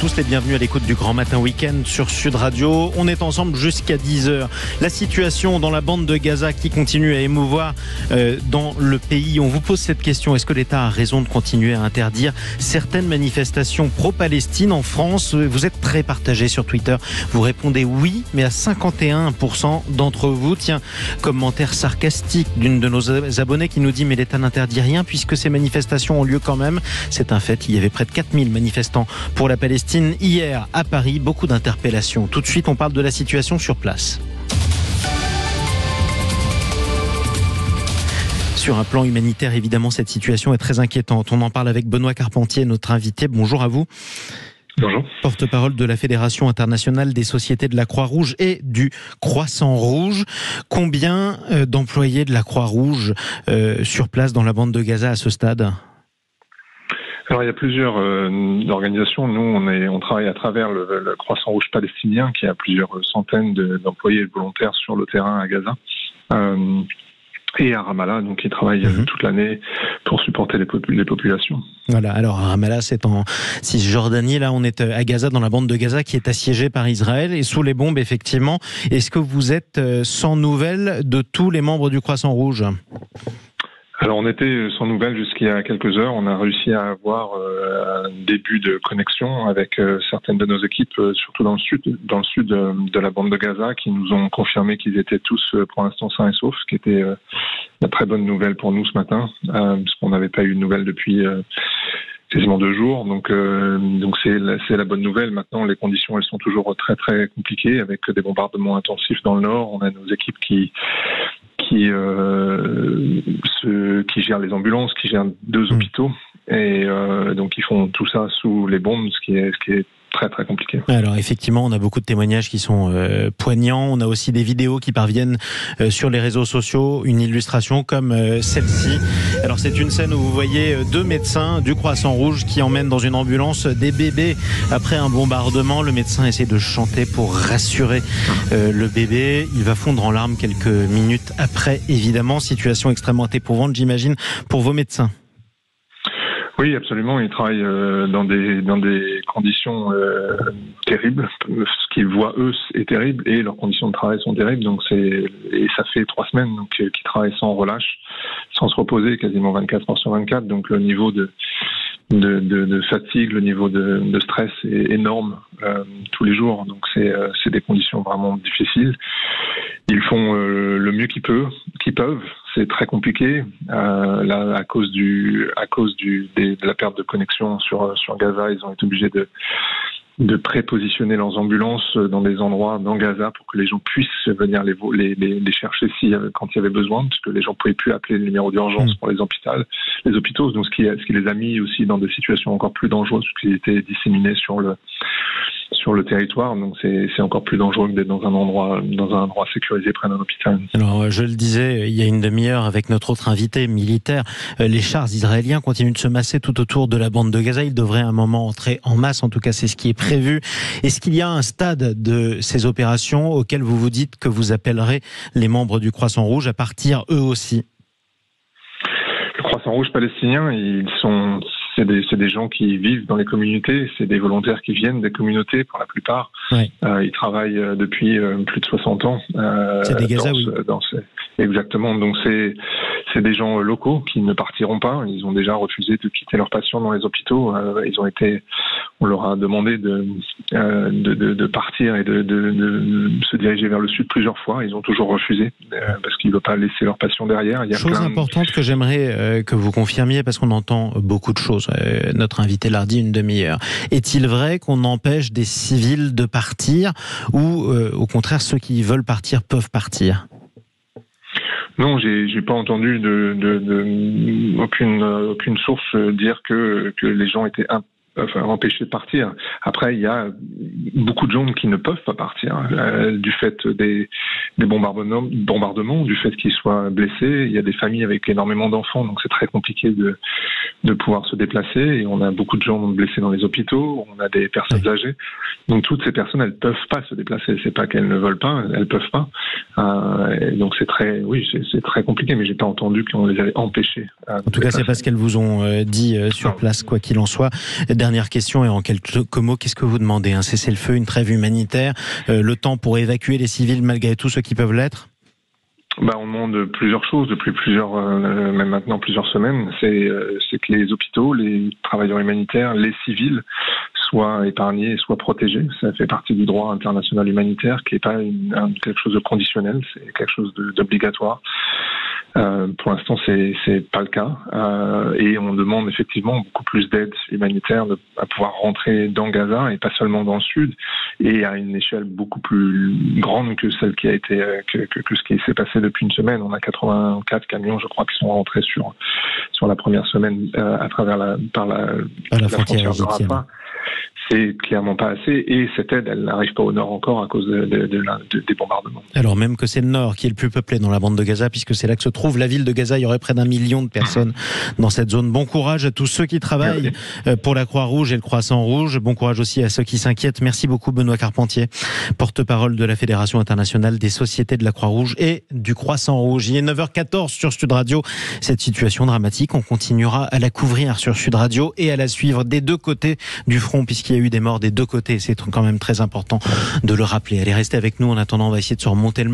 tous les bienvenus à l'écoute du Grand Matin Week-end sur Sud Radio. On est ensemble jusqu'à 10h. La situation dans la bande de Gaza qui continue à émouvoir dans le pays. On vous pose cette question, est-ce que l'État a raison de continuer à interdire certaines manifestations pro-Palestine en France? Vous êtes très partagés sur Twitter. Vous répondez oui, mais à 51% d'entre vous. Tiens, commentaire sarcastique d'une de nos abonnés qui nous dit mais l'État n'interdit rien puisque ces manifestations ont lieu quand même. C'est un fait, il y avait près de 4000 manifestants pour la Palestine hier à Paris. Beaucoup d'interpellations. Tout de suite, on parle de la situation sur place. Sur un plan humanitaire, évidemment, cette situation est très inquiétante. On en parle avec Benoît Carpentier, notre invité. Bonjour à vous. Bonjour. Porte-parole de la Fédération internationale des sociétés de la Croix-Rouge et du Croissant-Rouge. Combien d'employés de la Croix-Rouge sur place dans la bande de Gaza à ce stade ? Alors il y a plusieurs organisations. Nous, on travaille à travers le Croissant-Rouge palestinien qui a plusieurs centaines d'employés volontaires sur le terrain à Gaza. Et à Ramallah, donc ils travaillent toute l'année pour supporter les populations. Voilà, alors Ramallah, c'est en Cisjordanie. Là, on est à Gaza, dans la bande de Gaza qui est assiégée par Israël et sous les bombes, effectivement. Est-ce que vous êtes sans nouvelles de tous les membres du Croissant-Rouge ? Alors on était sans nouvelles jusqu'il y a quelques heures. On a réussi à avoir un début de connexion avec certaines de nos équipes, surtout dans le sud de la bande de Gaza, qui nous ont confirmé qu'ils étaient tous pour l'instant sains et saufs, ce qui était la très bonne nouvelle pour nous ce matin, parce qu'on n'avait pas eu de nouvelles depuis quasiment 2 jours. Donc c'est la bonne nouvelle. Maintenant, les conditions elles sont toujours très très compliquées avec des bombardements intensifs dans le nord. On a nos équipes qui gèrent les ambulances, qui gèrent 2 hôpitaux, et donc ils font tout ça sous les bombes, ce qui est très très compliqué. Alors effectivement, on a beaucoup de témoignages qui sont poignants. On a aussi des vidéos qui parviennent sur les réseaux sociaux. Une illustration comme celle-ci. Alors c'est une scène où vous voyez 2 médecins du Croissant-Rouge qui emmènent dans une ambulance des bébés après un bombardement. Le médecin essaie de chanter pour rassurer le bébé. Il va fondre en larmes quelques minutes après, évidemment. Situation extrêmement éprouvante, j'imagine, pour vos médecins. Oui, absolument. Ils travaillent dans des conditions terribles. Ce qu'ils voient eux est terrible et leurs conditions de travail sont terribles. Donc et ça fait 3 semaines qu'ils travaillent sans relâche, sans se reposer, quasiment 24 heures sur 24. Donc le niveau de fatigue, le niveau de stress est énorme tous les jours. Donc c'est des conditions vraiment difficiles. Ils font le mieux qu'ils peuvent. C'est très compliqué. Là, à cause de la perte de connexion sur Gaza, ils ont été obligés de prépositionner leurs ambulances dans des endroits dans Gaza pour que les gens puissent venir les chercher quand il y avait besoin, parce que les gens ne pouvaient plus appeler le numéro d'urgence pour les hôpitaux. Donc ce qui les a mis aussi dans des situations encore plus dangereuses, parce qu'ils étaient disséminés sur le territoire. Donc c'est encore plus dangereux que d'être dans un endroit sécurisé près d'un hôpital. Alors je le disais il y a une demi-heure avec notre autre invité militaire, les chars israéliens continuent de se masser tout autour de la bande de Gaza. Ils devraient à un moment entrer en masse, en tout cas c'est ce qui est prévu. Est-ce qu'il y a un stade de ces opérations auquel vous vous dites que vous appellerez les membres du Croissant-Rouge à partir eux aussi ? Le Croissant-Rouge palestinien, c'est des gens qui vivent dans les communautés, c'est des volontaires qui viennent des communautés pour la plupart. Oui. Ils travaillent depuis plus de 60 ans. C'est des Gazaouis. Exactement. Donc c'est des gens locaux qui ne partiront pas. Ils ont déjà refusé de quitter leurs patients dans les hôpitaux. On leur a demandé de partir et de se diriger vers le sud plusieurs fois. Ils ont toujours refusé parce qu'ils ne veulent pas laisser leurs patients derrière. Chose importante que j'aimerais que vous confirmiez, parce qu'on entend beaucoup de choses. Notre invité l'a dit une demi-heure. Est-il vrai qu'on empêche des civils de partir ou au contraire ceux qui veulent partir peuvent partir ? Non, j'ai pas entendu aucune source dire que les gens étaient empêchés de partir. Après, il y a beaucoup de gens qui ne peuvent pas partir du fait des bombardements, du fait qu'ils soient blessés. Il y a des familles avec énormément d'enfants, donc c'est très compliqué de pouvoir se déplacer. Et on a beaucoup de gens blessés dans les hôpitaux, on a des personnes âgées. Donc toutes ces personnes, elles peuvent pas se déplacer. C'est pas qu'elles ne veulent pas, elles peuvent pas. Donc c'est très compliqué, mais j'ai pas entendu qu'on les avait empêchés. En tout cas, c'est pas ce qu'elles vous ont dit sur place, quoi qu'il en soit. dernière question et en quelques mots, qu'est-ce que vous demandez? Un cessez-le-feu, une trêve humanitaire, le temps pour évacuer les civils malgré tout ceux qui peuvent l'être? On demande plusieurs choses depuis même maintenant plusieurs semaines. C'est que les hôpitaux, les travailleurs humanitaires, les civils soient épargnés, soient protégés. Ça fait partie du droit international humanitaire qui n'est pas quelque chose de conditionnel, c'est quelque chose d'obligatoire. Pour l'instant, c'est pas le cas, et on demande effectivement beaucoup plus d'aide humanitaire à pouvoir rentrer dans Gaza et pas seulement dans le sud, et à une échelle beaucoup plus grande que celle qui a été que ce qui s'est passé depuis une semaine. On a 84 camions, je crois, qui sont rentrés sur la première semaine à travers la frontière de Rafah. C'est clairement pas assez, et cette aide, elle n'arrive pas au nord encore à cause des bombardements. Alors même que c'est le nord qui est le plus peuplé dans la bande de Gaza, puisque c'est là que se trouve la ville de Gaza. Il y aurait près d'1 million de personnes dans cette zone. Bon courage à tous ceux qui travaillent pour la Croix-Rouge et le Croissant-Rouge. Bon courage aussi à ceux qui s'inquiètent. Merci beaucoup Benoît Carpentier, porte-parole de la Fédération internationale des sociétés de la Croix-Rouge et du Croissant-Rouge. Il est 9h14 sur Sud Radio. Cette situation dramatique, on continuera à la couvrir sur Sud Radio et à la suivre des deux côtés du front, puisqu'il y a eu des morts des deux côtés. C'est quand même très important de le rappeler. Allez, restez avec nous. En attendant, on va essayer de se remonter le